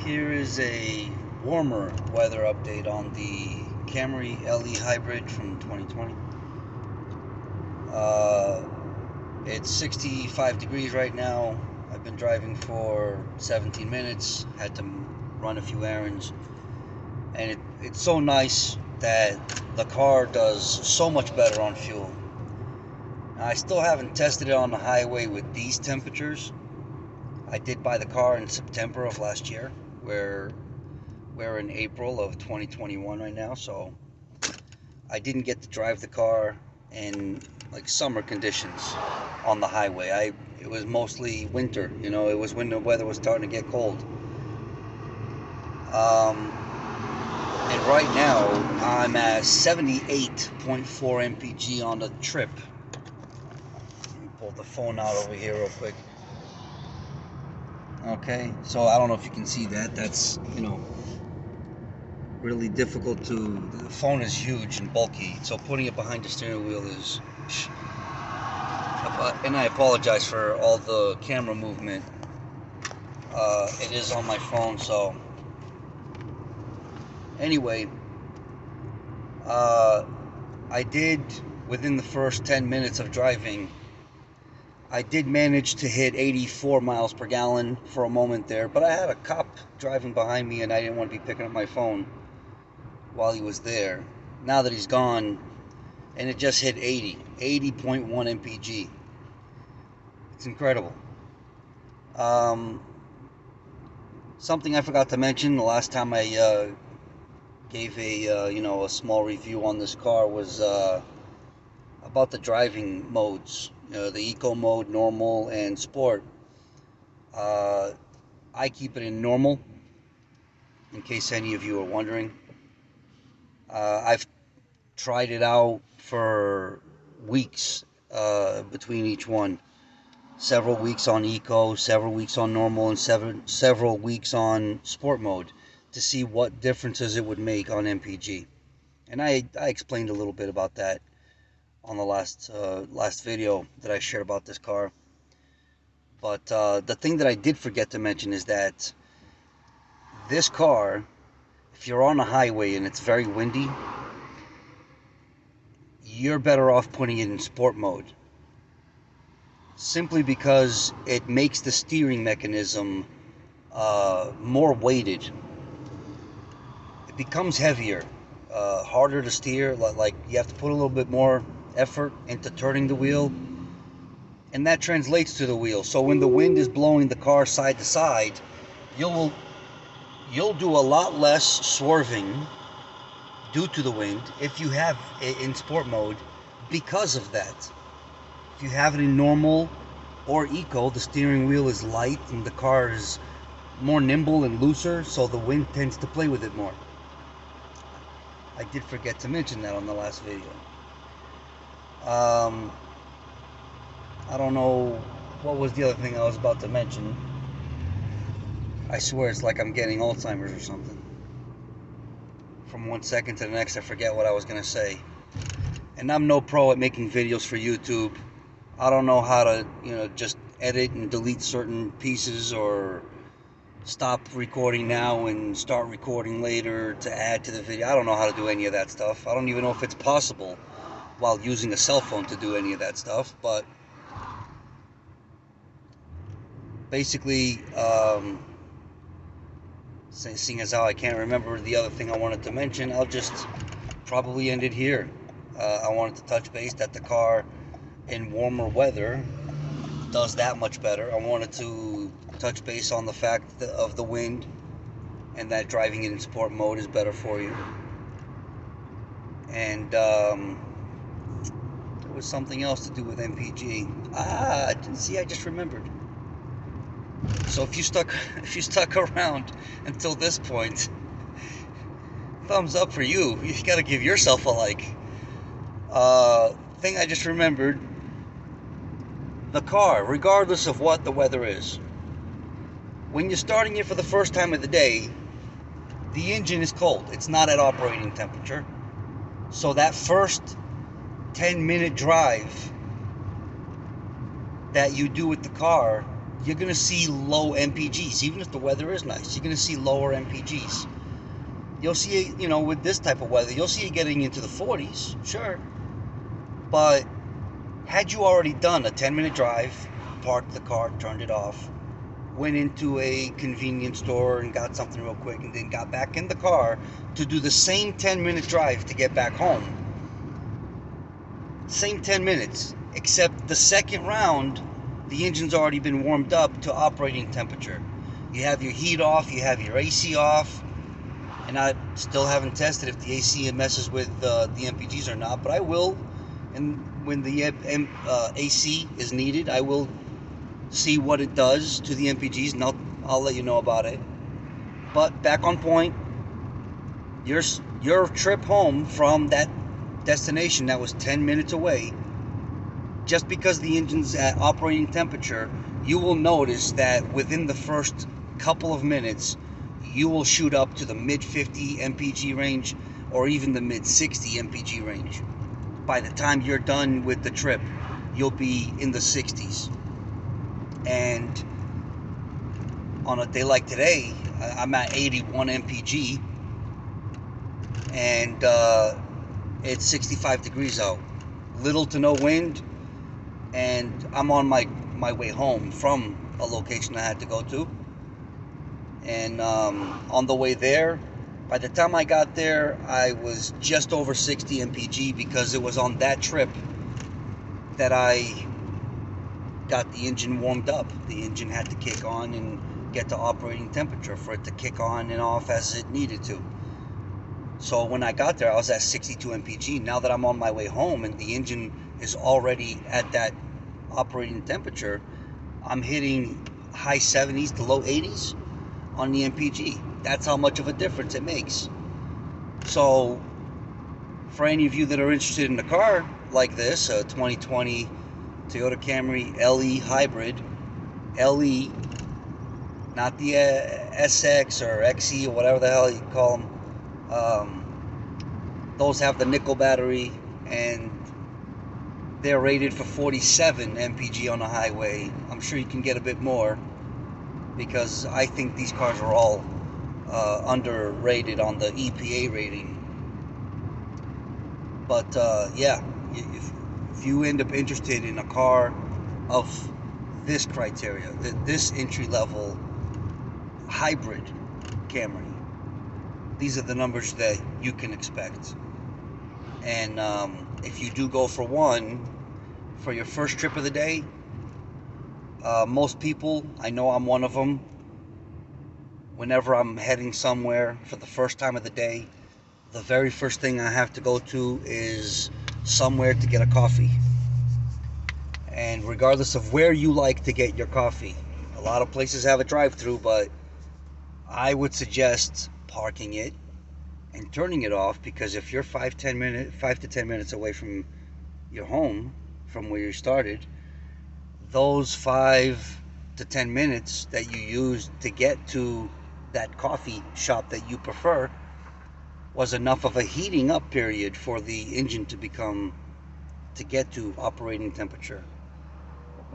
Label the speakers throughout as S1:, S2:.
S1: Here is a warmer weather update on the Camry LE Hybrid from 2020. It's 65 degrees right now. I've been driving for 17 minutes, had to run a few errands, and it's so nice that the car does so much better on fuel. Now, I still haven't tested it on the highway with these temperatures. I did buy the car in September of last year, where we're in April of 2021 right now, so I didn't get to drive the car in like summer conditions on the highway. It was mostly winter, it was when the weather was starting to get cold. And right now I'm at 78.4 MPG on the trip. Let me pull the phone out over here real quick. Okay, so I don't know if you can see that. That's, really difficult to... The phone is huge and bulky, so putting it behind the steering wheel is... And I apologize for all the camera movement. It is on my phone, so... Anyway, I did, within the first 10 minutes of driving, I did manage to hit 84 miles per gallon for a moment there, but I had a cop driving behind me and I didn't want to be picking up my phone while he was there. Now that he's gone, and it just hit 80.1 MPG. It's incredible. Something I forgot to mention the last time I gave a small review on this car was about the driving modes. The eco mode, normal, and sport. I keep it in normal, in case any of you are wondering. I've tried it out for weeks between each one. Several weeks on eco, several weeks on normal, and several weeks on sport mode to see what differences it would make on MPG. And I explained a little bit about that on the last video that I shared about this car. But the thing that I did forget to mention is that this car, if you're on a highway and it's very windy, you're better off putting it in sport mode. Simply because it makes the steering mechanism more weighted. It becomes heavier, harder to steer, like you have to put a little bit more effort into turning the wheel, and that translates to the wheel. So when the wind is blowing the car side to side, you'll do a lot less swerving due to the wind if you have it in sport mode because of that. If you have it in normal or eco, the steering wheel is light and the car is more nimble and looser, so the wind tends to play with it more. I did forget to mention that on the last video. I don't know what was the other thing I was about to mention. I swear it's like I'm getting Alzheimer's or something. From one second to the next, I forget what I was going to say. And I'm no pro at making videos for YouTube. I don't know how to, just edit and delete certain pieces or stop recording now and start recording later to add to the video. I don't know how to do any of that stuff. I don't even know if it's possible while using a cell phone to do any of that stuff. But basically, seeing as how I can't remember the other thing I wanted to mention, I'll just probably end it here. I wanted to touch base that the car in warmer weather does that much better. I wanted to touch base on the fact of the wind and that driving it in sport mode is better for you. And there was something else to do with MPG. I just remembered. So if you stuck around until this point, thumbs up for you. You gotta give yourself a like. Thing I just remembered, the car, regardless of what the weather is, when you're starting it for the first time of the day, the engine is cold. It's not at operating temperature. So that first 10-minute drive that you do with the car, you're going to see low MPGs. Even if the weather is nice, you're going to see lower MPGs. You'll see it, you know, with this type of weather, you'll see it getting into the 40s, sure. But had you already done a 10-minute drive, parked the car, turned it off, went into a convenience store and got something real quick, and then got back in the car to do the same 10-minute drive to get back home, same 10 minutes, except the second round, the engine's already been warmed up to operating temperature. You have your heat off, you have your AC off, and I still haven't tested if the AC messes with the MPGs or not, but I will. And when the AC is needed, I will see what it does to the MPGs, and I'll let you know about it. But back on point, your trip home from that destination that was 10 minutes away, just because the engine's at operating temperature, you will notice that within the first couple of minutes, you will shoot up to the mid-50 MPG range or even the mid-60 MPG range. By the time you're done with the trip, you'll be in the 60s. And on a day like today, I'm at 81 MPG, and it's 65 degrees out. Little to no wind, and I'm on my way home from a location I had to go to. And on the way there, by the time I got there, I was just over 60 MPG, because it was on that trip that I got the engine warmed up. The engine had to kick on and get to operating temperature for it to kick on and off as it needed to. So when I got there, I was at 62 MPG. Now that I'm on my way home and the engine is already at that operating temperature, I'm hitting high 70s to low 80s on the MPG. That's how much of a difference it makes. So for any of you that are interested in a car like this, a 2020 Toyota Camry LE hybrid, LE, not the SX or XE or whatever the hell you call them. Those have the nickel battery, and they're rated for 47 MPG on the highway. I'm sure you can get a bit more, because I think these cars are all underrated on the EPA rating. But yeah, if you end up interested in a car of this criteria, this entry-level hybrid Camry, these are the numbers that you can expect. And if you do go for one, for your first trip of the day, most people, I know I'm one of them, whenever I'm heading somewhere for the first time of the day, the very first thing I have to go to is somewhere to get a coffee. And regardless of where you like to get your coffee, a lot of places have a drive-through, but I would suggest parking it and turning it off, because if you're 5 to 10 minutes away from your home, from where you started, those 5 to 10 minutes that you used to get to that coffee shop that you prefer was enough of a heating up period for the engine to get to operating temperature.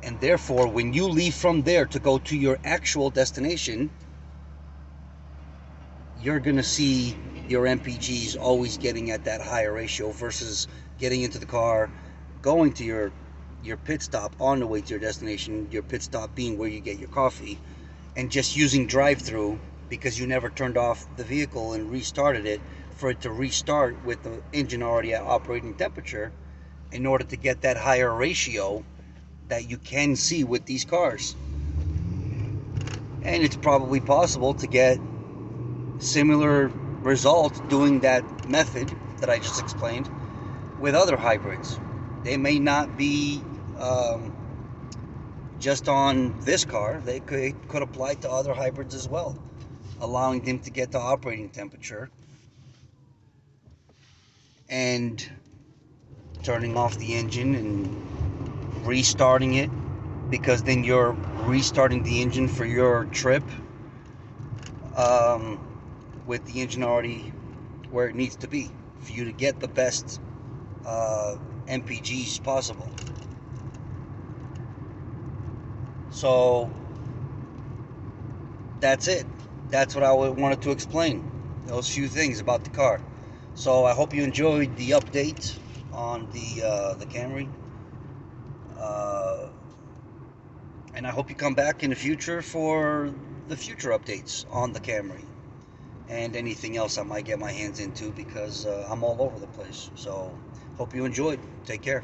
S1: And therefore, when you leave from there to go to your actual destination, you're going to see your MPGs always getting at that higher ratio, versus getting into the car, going to your pit stop on the way to your destination, your pit stop being where you get your coffee, and just using drive-through because you never turned off the vehicle and restarted it for it to restart with the engine already at operating temperature, in order to get that higher ratio that you can see with these cars. And it's probably possible to get similar results doing that method that I just explained with other hybrids. They may not be just on this car. They could apply to other hybrids as well, allowing them to get to operating temperature and turning off the engine and restarting it, because then you're restarting the engine for your trip with the engine already where it needs to be for you to get the best MPGs possible. So that's it. That's what I wanted to explain. Those few things about the car. So I hope you enjoyed the update on the Camry, uh, and I hope you come back in the future for the future updates on the Camry and anything else I might get my hands into, because I'm all over the place. So hope you enjoyed. Take care.